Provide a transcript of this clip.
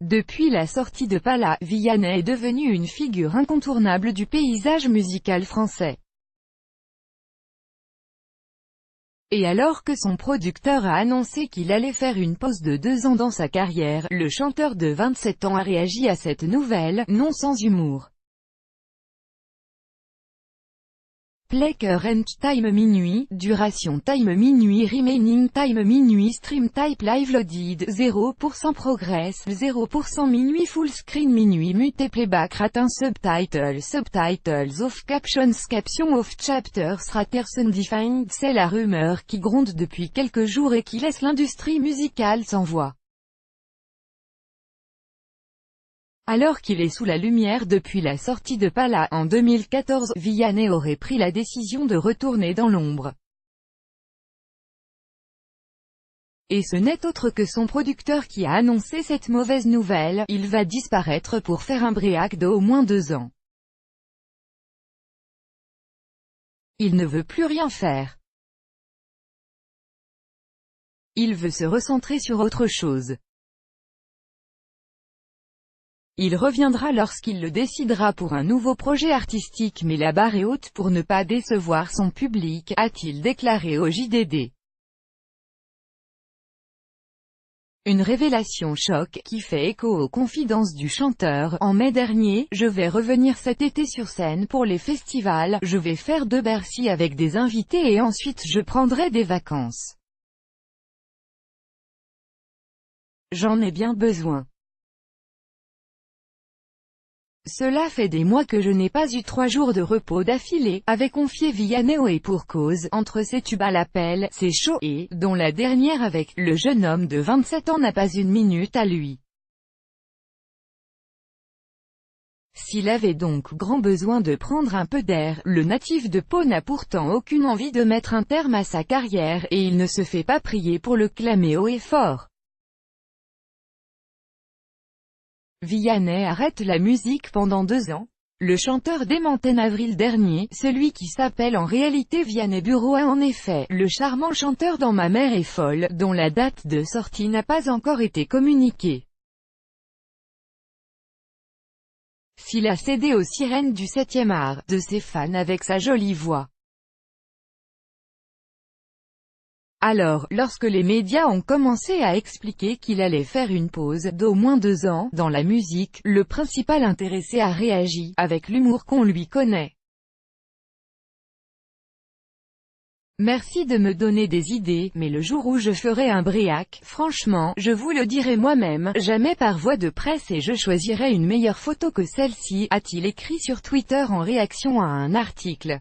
Depuis la sortie de Pala, Vianney est devenu une figure incontournable du paysage musical français. Et alors que son producteur a annoncé qu'il allait faire une pause de 2 ans dans sa carrière, le chanteur de 27 ans a réagi à cette nouvelle, non sans humour. Play current time minuit, duration time minuit, remaining time minuit, stream type live loaded, 0% progress, 0% minuit, full screen minuit, mute playback rate, subtitles off, caption off, chapters raters undefined. C'est la rumeur qui gronde depuis quelques jours et qui laisse l'industrie musicale sans voix. Alors qu'il est sous la lumière depuis la sortie de Pala en 2014, Vianney aurait pris la décision de retourner dans l'ombre. Et ce n'est autre que son producteur qui a annoncé cette mauvaise nouvelle, il va disparaître pour faire un break d'au moins 2 ans. Il ne veut plus rien faire. Il veut se recentrer sur autre chose. Il reviendra lorsqu'il le décidera pour un nouveau projet artistique, mais la barre est haute pour ne pas décevoir son public, a-t-il déclaré au JDD. Une révélation choc, qui fait écho aux confidences du chanteur. En mai dernier, je vais revenir cet été sur scène pour les festivals, je vais faire de Bercy avec des invités et ensuite je prendrai des vacances. J'en ai bien besoin. Cela fait des mois que je n'ai pas eu 3 jours de repos d'affilée, avait confié Vianney, et pour cause, entre ses tubes à l'appel, c'est chaud, et, dont la dernière avec, le jeune homme de 27 ans n'a pas une minute à lui. S'il avait donc grand besoin de prendre un peu d'air, le natif de Pau n'a pourtant aucune envie de mettre un terme à sa carrière, et il ne se fait pas prier pour le clamer haut et fort. Vianney arrête la musique pendant 2 ans. Le chanteur démentait en avril dernier, celui qui s'appelle en réalité Vianney Bureau a en effet, le charmant chanteur dans Ma mère est folle, dont la date de sortie n'a pas encore été communiquée. S'il a cédé aux sirènes du 7e art, de ses fans avec sa jolie voix. Alors, lorsque les médias ont commencé à expliquer qu'il allait faire une pause d'au moins 2 ans dans la musique, le principal intéressé a réagi, avec l'humour qu'on lui connaît. Merci de me donner des idées, mais le jour où je ferai un break, franchement, je vous le dirai moi-même, jamais par voie de presse, et je choisirai une meilleure photo que celle-ci, a-t-il écrit sur Twitter en réaction à un article.